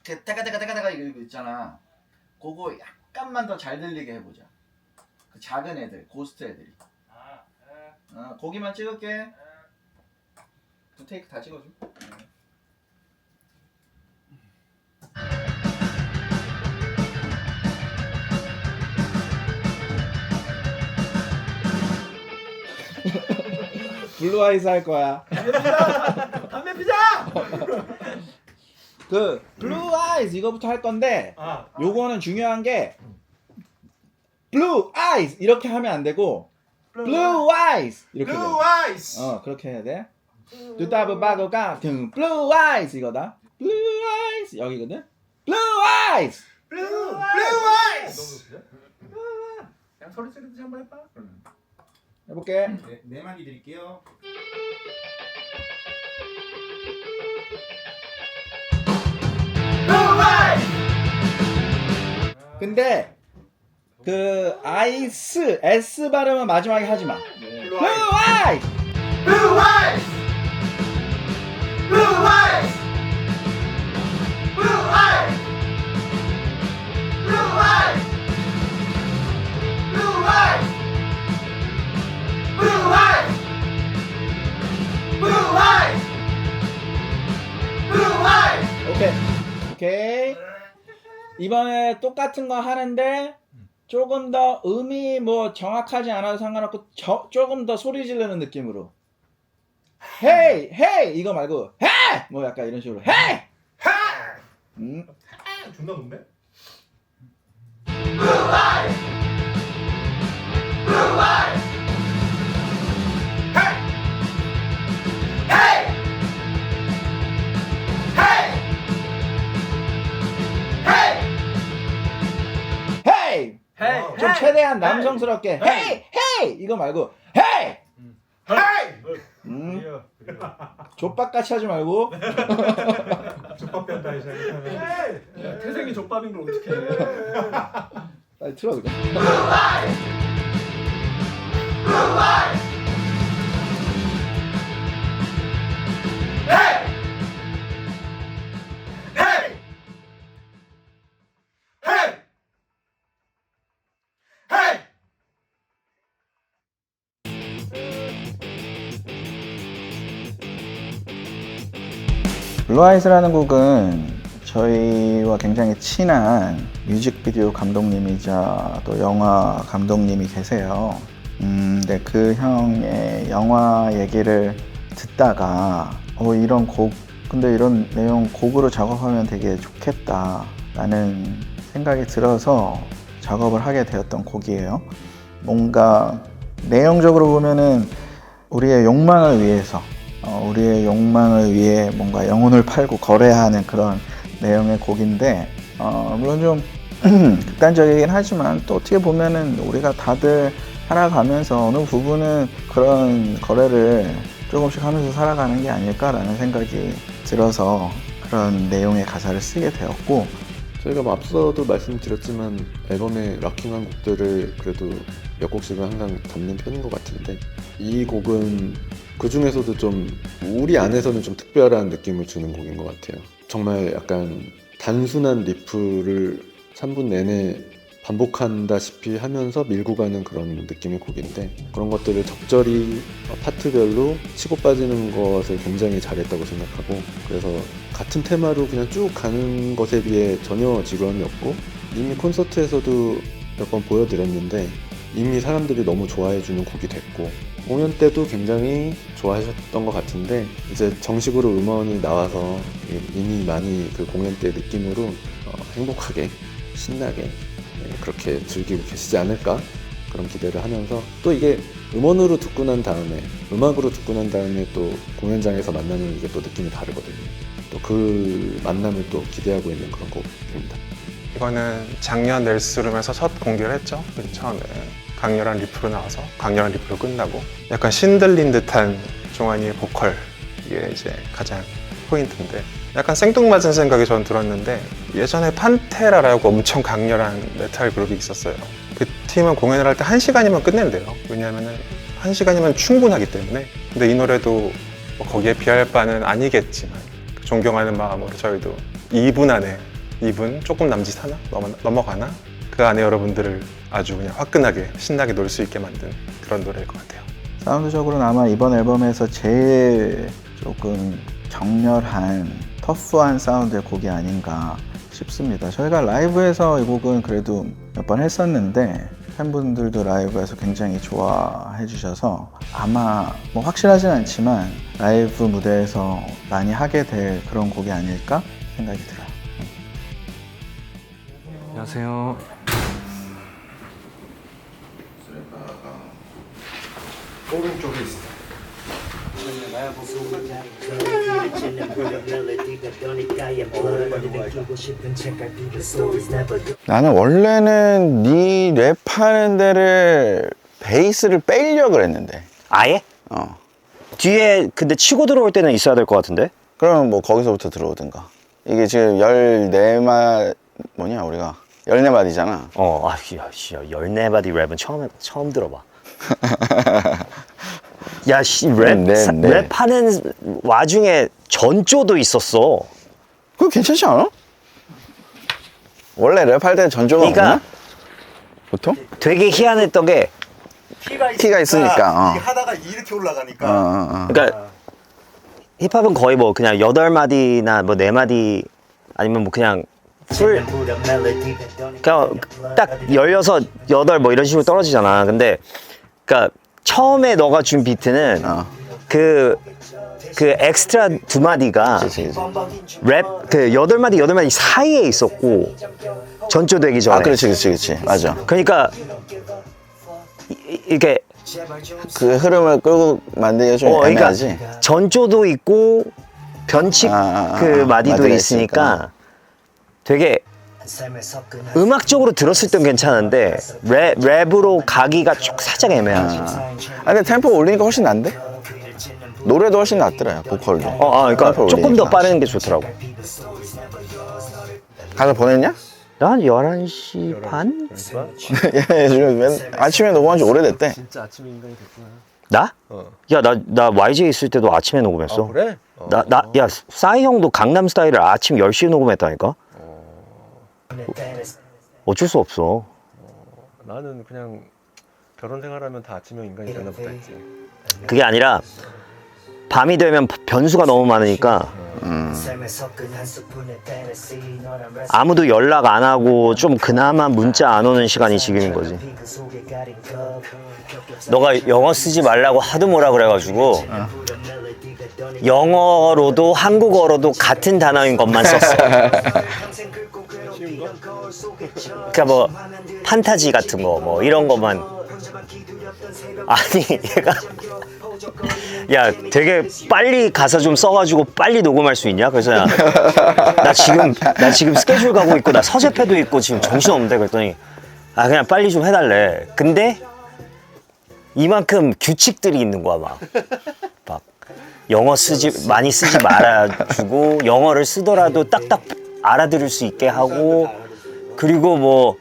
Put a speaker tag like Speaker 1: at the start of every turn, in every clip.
Speaker 1: 테가테가테가테가 이거 있잖아. 그거 약간만 더 잘 들리게 해보자. 그 작은 애들, 고스트 애들이. 거기만 찍을게. 두 테이크 다 찍어줘. 블루 아이스 할 거야.
Speaker 2: 담배 피자!
Speaker 1: 그 블루 아이스 이거부터 할 건데 요거는 중요한 게 블루 아이스 이렇게 하면 안 되고 블루 아이스 이렇게 돼.
Speaker 2: 블루 아이스!
Speaker 1: 그렇게 해야 돼. 두따브 바고가 등 블루 아이스 이거다. 블루 아이스 여기거든. 블루 아이스.
Speaker 2: 블루 아이스! 그냥 소리 지르듯이 한번 해봐.
Speaker 1: 해볼게.
Speaker 2: 네 마디 드릴게요.
Speaker 1: 근데 그 아이스 S 발음은 마지막에 하지 마. 블루 아이스.
Speaker 2: 블루 아이스! 블루 아이스! 블루 아이스! 블루 아이스! 블루 아이스! 블루 아이스! 블루 아이스! 블루 아이스!
Speaker 1: 오케이. 이번에 똑같은 거 하는데 조금 더 음이 뭐 정확하지 않아도 상관없고 조금 더 소리 지르는 느낌으로. 헤이 헤이 이거 말고 헤이 뭐 약간 이런 식으로 헤이.
Speaker 2: 존나 높네?
Speaker 1: 헤이
Speaker 2: 헤이!
Speaker 1: 좀 최대한 남성스럽게 헤이 헤이 이거 말고 헤이.
Speaker 2: 헤이!
Speaker 1: 족밥같이 하지 말고.
Speaker 2: 족밥 변다 이 자리. 태생이 족밥인 걸 어떻게 해?
Speaker 1: 빨리 틀어 그거. 블루아이스라는 곡은 저희와 굉장히 친한 뮤직비디오 감독님이자 또 영화 감독님이 계세요. 근데 그 형의 영화 얘기를 듣다가 이런 곡, 근데 이런 내용 곡으로 작업하면 되게 좋겠다 라는 생각이 들어서 작업을 하게 되었던 곡이에요. 뭔가 내용적으로 보면은 우리의 욕망을 위해서 우리의 욕망을 위해 뭔가 영혼을 팔고 거래하는 그런 내용의 곡인데 물론 좀 극단적이긴 하지만 또 어떻게 보면은 우리가 다들 살아가면서 어느 부분은 그런 거래를 조금씩 하면서 살아가는 게 아닐까라는 생각이 들어서 그런 내용의 가사를 쓰게 되었고,
Speaker 3: 저희가 뭐 앞서도 말씀드렸지만 앨범에 락킹한 곡들을 그래도 몇 곡씩은 항상 담는 편인 것 같은데 이 곡은 그 중에서도 좀 우리 안에서는 좀 특별한 느낌을 주는 곡인 것 같아요. 정말 약간 단순한 리프를 3분 내내 반복한다시피 하면서 밀고 가는 그런 느낌의 곡인데 그런 것들을 적절히 파트별로 치고 빠지는 것을 굉장히 잘했다고 생각하고, 그래서 같은 테마로 그냥 쭉 가는 것에 비해 전혀 지루함이 없고, 이미 콘서트에서도 몇 번 보여드렸는데 이미 사람들이 너무 좋아해주는 곡이 됐고 공연 때도 굉장히 좋아하셨던 것 같은데 이제 정식으로 음원이 나와서 이미 많이 그 공연 때 느낌으로 행복하게 신나게 그렇게 즐기고 계시지 않을까 그런 기대를 하면서, 또 이게 음원으로 듣고 난 다음에 음악으로 듣고 난 다음에 또 공연장에서 만나는 이게 또 느낌이 다르거든요. 또 그 만남을 또 기대하고 있는 그런 곡입니다.
Speaker 4: 이거는 작년 넬스룸에서 첫 공개를 했죠. 처음에 강렬한 리프로 나와서 강렬한 리프로 끝나고 약간 신들린 듯한 종환이의 보컬, 이게 이제 가장 포인트인데 약간 생뚱맞은 생각이 전 들었는데 예전에 판테라라고 엄청 강렬한 메탈 그룹이 있었어요. 그 팀은 공연을 할 때 1시간이면 끝낸대요. 왜냐하면 1시간이면 충분하기 때문에. 근데 이 노래도 뭐 거기에 비할 바는 아니겠지만 존경하는 마음으로 저희도 2분 안에 2분 조금 남짓하나? 넘어가나? 그 안에 여러분들을 아주 그냥 화끈하게 신나게 놀 수 있게 만든 그런 노래일 것 같아요.
Speaker 1: 사운드적으로는 아마 이번 앨범에서 제일 조금 격렬한 터프한 사운드의 곡이 아닌가 싶습니다. 저희가 라이브에서 이 곡은 그래도 몇 번 했었는데 팬분들도 라이브에서 굉장히 좋아해 주셔서 아마 뭐 확실하진 않지만 라이브 무대에서 많이 하게 될 그런 곡이 아닐까 생각이 들어요.
Speaker 5: 안녕하세요.
Speaker 3: 오른쪽에 있어.
Speaker 1: 나는 원래는 네 랩하는 데를 베이스를 빼려고 그랬는데
Speaker 6: 아예? 뒤에 근데 치고 들어올 때는 있어야 될 것 같은데?
Speaker 1: 그러면 뭐 거기서부터 들어오든가. 이게 지금 14마 뭐냐 우리가 14마디잖아.
Speaker 6: 야, 14마디 랩은 처음 들어봐. 야,
Speaker 1: 네.
Speaker 6: 랩하는 와중에 전조도 있었어.
Speaker 1: 그거 괜찮지 않아? 원래 랩할 때 전조가
Speaker 6: 그러니까
Speaker 1: 없나? 보통?
Speaker 6: 되게 희한했던 게,
Speaker 1: 키가 있으니까.
Speaker 3: 이게 하다가 이렇게 올라가니까.
Speaker 6: 그러니까 힙합은 거의 뭐 그냥 8마디나 뭐 4마디 아니면 뭐 그냥 그냥 딱 16, 8 뭐 이런 식으로 떨어지잖아. 근데 그러니까 처음에 너가 준 비트는 그 엑스트라 2마디가 랩 그 8마디 사이에 있었고 전조되기 전에.
Speaker 1: 그렇지. 맞아.
Speaker 6: 그러니까 이렇게
Speaker 1: 그 흐름을 끌고 만들기가 좀
Speaker 6: 그러니까
Speaker 1: 애매하지.
Speaker 6: 전조도 있고 변칙 그 마디도
Speaker 1: 마디가
Speaker 6: 있으니까 되게 음악적으로 들었을 땐 괜찮은데 랩으로 가기가 좀 살짝 애매하지.
Speaker 1: 근데 템포 올리니까 훨씬 난데? 노래도 훨씬 낫더라요, 보컬도.
Speaker 6: 그러니까
Speaker 1: 템포
Speaker 6: 조금 더
Speaker 1: 올리니까.
Speaker 6: 빠르는 게 좋더라고.
Speaker 1: 가서 보냈냐?
Speaker 6: 난 11시 반?
Speaker 1: 얘 지금 아침에 녹음한 지 오래됐대.
Speaker 3: 진짜 아침 인간이 됐구나.
Speaker 6: 나? 야, 나 YG 있을 때도 아침에 녹음했어.
Speaker 3: 그래?
Speaker 6: 야, 싸이 형도 강남 스타일을 아침 10시에 녹음했다니까? 어쩔 수 없어.
Speaker 3: 나는 그냥 결혼 생활하면 다 아침형 인간이 되나 보다 했지.
Speaker 6: 그게 아니라 밤이 되면 변수가 너무 많으니까 아무도 연락 안 하고 좀 그나마 문자 안 오는 시간이 지금인 거지. 너가 영어 쓰지 말라고 하도 뭐라 그래가지고 영어로도 한국어로도 같은 단어인 것만 썼어. 그러니까 뭐 판타지 같은 거 뭐 이런 것만. 아니 얘가 야 되게 빨리 가사 좀 써가지고 빨리 녹음할 수 있냐? 그래서 나 지금 스케줄 가고 있고 나 서재패도 있고 지금 정신 없는데 그랬더니 그냥 빨리 좀 해달래. 근데 이만큼 규칙들이 있는 거야 막 영어 많이 쓰지 말아주고 영어를 쓰더라도 딱딱 알아들을 수 있게 하고 그리고 뭐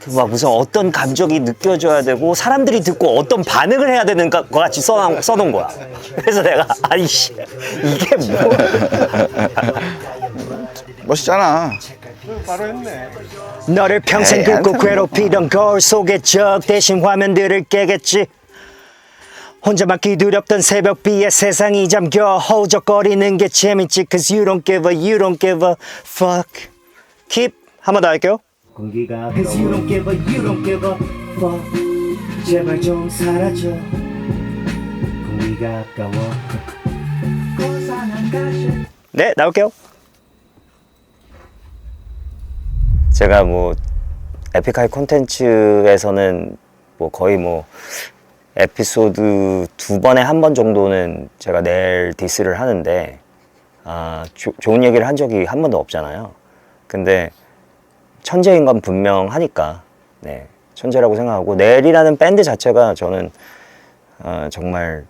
Speaker 6: 막 무슨 어떤 감정이 느껴져야 되고 사람들이 듣고 어떤 반응을 해야 되는 것 같이 써놓은 거야. 그래서 내가 아이씨 이게 뭐
Speaker 1: 멋있잖아.
Speaker 2: 바로 했네.
Speaker 6: 너를 평생
Speaker 1: 에이,
Speaker 6: 긁고
Speaker 1: 안
Speaker 6: 괴롭히던 거울 속의 적 대신 화면들을 깨겠지. 혼자만 기두렵던 새벽비에 세상이 잠겨 허우적거리는 게 재밌지. Cause you don't give a fuck. Keep 한 번 더 할게요.
Speaker 7: 공기가 Cause you don't give a fuck. 제발 좀 사라져. 공기가 아까워.
Speaker 6: 네, 나올게요. 제가 뭐 에픽하이 콘텐츠에서는 뭐 거의 뭐 에피소드 2번에 1번 정도는 제가 낼 디스를 하는데 좋은 얘기를 한 적이 한 번도 없잖아요. 근데 천재인 건 분명하니까 네, 천재라고 생각하고 넬이라는 밴드 자체가 저는 정말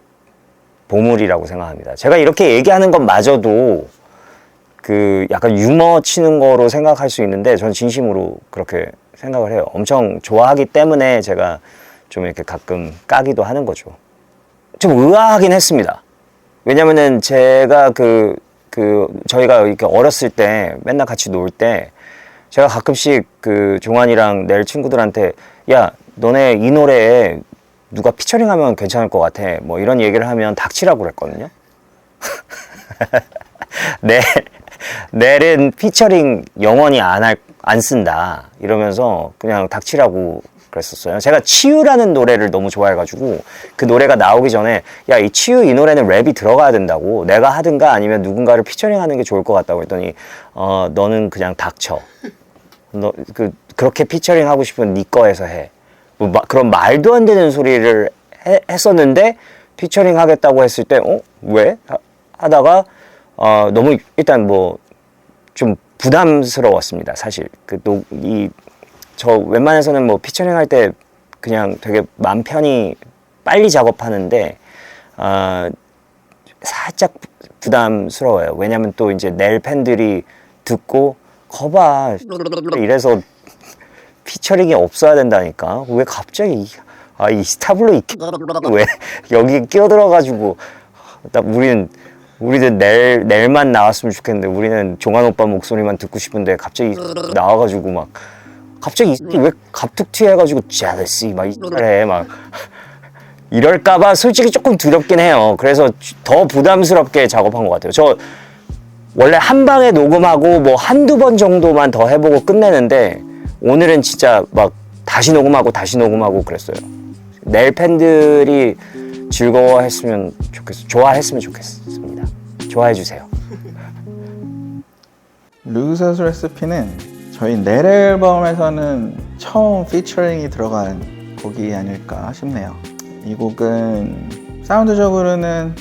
Speaker 6: 보물이라고 생각합니다. 제가 이렇게 얘기하는 것마저도 그 약간 유머 치는 거로 생각할 수 있는데 저는 진심으로 그렇게 생각을 해요. 엄청 좋아하기 때문에 제가 좀 이렇게 가끔 까기도 하는 거죠. 좀 의아하긴 했습니다. 왜냐면은 제가 그 그 저희가 이렇게 어렸을 때 맨날 같이 놀 때 제가 가끔씩 그 종환이랑 낼 친구들한테 야 너네 이 노래에 누가 피처링하면 괜찮을 것 같아 뭐 이런 얘기를 하면 닥치라고 그랬거든요. 넬은 피처링 영원히 안 쓴다 이러면서 그냥 닥치라고 그랬었어요. 제가 치유라는 노래를 너무 좋아해가지고 그 노래가 나오기 전에 야 이 치유 이 노래는 랩이 들어가야 된다고 내가 하든가 아니면 누군가를 피처링하는 게 좋을 것 같다고 했더니 너는 그냥 닥쳐. 너 그렇게 피처링 하고 싶으면 네 거에서 해. 뭐 그런 말도 안 되는 소리를 했었는데 피처링 하겠다고 했을 때 왜? 하다가 너무 일단 뭐 좀 부담스러웠습니다. 사실 저 웬만해서는 뭐 피처링 할 때 그냥 되게 맘 편히 빨리 작업하는데 살짝 부담스러워요. 왜냐면 또 이제 넬 팬들이 듣고 거봐 이래서 피처링이 없어야 된다니까. 왜 갑자기 이 스타블로 왜 여기 끼어들어가지고 우리는 넬만 나왔으면 좋겠는데 우리는 종환 오빠 목소리만 듣고 싶은데 갑자기 나와가지고 막 갑자기 왜 갑툭튀 해가지고 제아데씨 막 이래 막 이럴까봐 솔직히 조금 두렵긴 해요. 그래서 더 부담스럽게 작업한 것 같아요. 저 원래 한 방에 녹음하고 뭐 한두 번 정도만 더 해보고 끝내는데 오늘은 진짜 막 다시 녹음하고 그랬어요. 넬 팬들이 즐거워했으면 좋겠어요. 좋아했으면 좋겠습니다. 좋아해주세요.
Speaker 1: 루저스 레시피는 저희 넬 앨범에서는 처음 피처링이 들어간 곡이 아닐까 싶네요. 이 곡은 사운드적으로는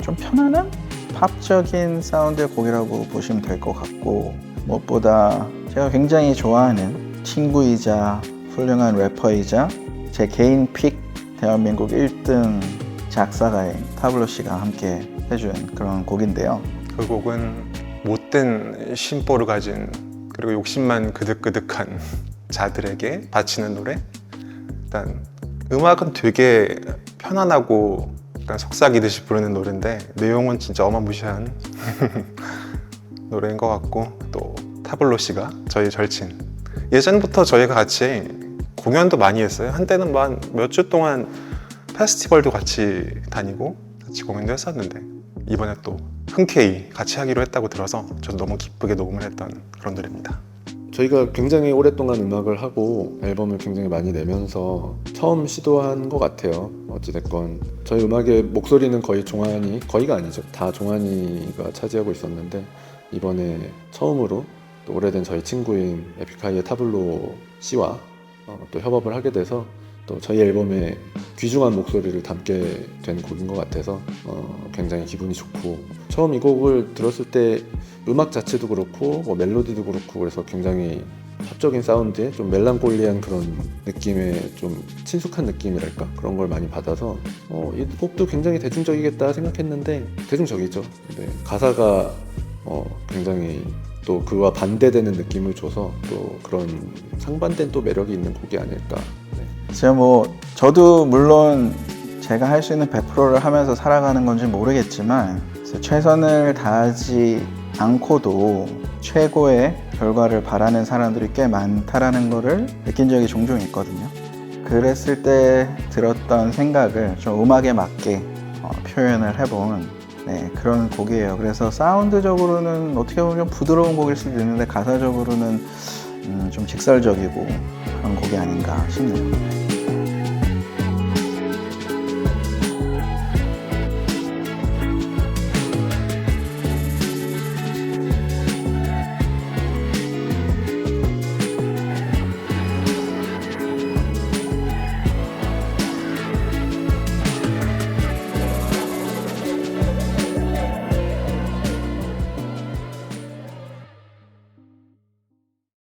Speaker 1: 좀 편안한 팝적인 사운드의 곡이라고 보시면 될 것 같고 무엇보다 제가 굉장히 좋아하는 친구이자 훌륭한 래퍼이자 제 개인 픽 대한민국 1등 작사가인 타블로 씨가 함께 해준 그런 곡인데요.
Speaker 4: 그 곡은 못된 심보를 가진 그리고 욕심만 그득그득한 자들에게 바치는 노래. 일단 음악은 되게 편안하고 약간 속삭이듯이 부르는 노래인데 내용은 진짜 어마무시한 노래인 것 같고 또 타블로 씨가 저희 절친. 예전부터 저희가 같이 공연도 많이 했어요. 한때는 몇 주 동안 페스티벌도 같이 다니고 같이 공연도 했었는데 이번에 또 흔쾌히 같이 하기로 했다고 들어서 저도 너무 기쁘게 녹음을 했던 그런 노래입니다.
Speaker 3: 저희가 굉장히 오랫동안 음악을 하고 앨범을 굉장히 많이 내면서 처음 시도한 것 같아요. 어찌됐건 저희 음악의 목소리는 거의가 아니죠. 다 종환이가 차지하고 있었는데 이번에 처음으로 또 오래된 저희 친구인 에픽하이의 타블로 씨와 또 협업을 하게 돼서 또 저희 앨범에 귀중한 목소리를 담게 된 곡인 것 같아서 굉장히 기분이 좋고 처음 이 곡을 들었을 때 음악 자체도 그렇고 뭐 멜로디도 그렇고 그래서 굉장히 팝적인 사운드에 좀 멜랑콜리한 그런 느낌의 좀 친숙한 느낌이랄까 그런 걸 많이 받아서 이 곡도 굉장히 대중적이겠다 생각했는데 대중적이죠. 근데 가사가 굉장히 또 그와 반대되는 느낌을 줘서 또 그런 상반된 또 매력이 있는 곡이 아닐까. 네.
Speaker 1: 저도 물론 제가 할 수 있는 100%를 하면서 살아가는 건지 모르겠지만 최선을 다하지 않고도 최고의 결과를 바라는 사람들이 꽤 많다라는 거를 느낀 적이 종종 있거든요. 그랬을 때 들었던 생각을 좀 음악에 맞게 표현을 해본 그런 곡이에요. 그래서 사운드적으로는 어떻게 보면 좀 부드러운 곡일 수도 있는데 가사적으로는 좀 직설적이고 그런 곡이 아닌가 싶네요.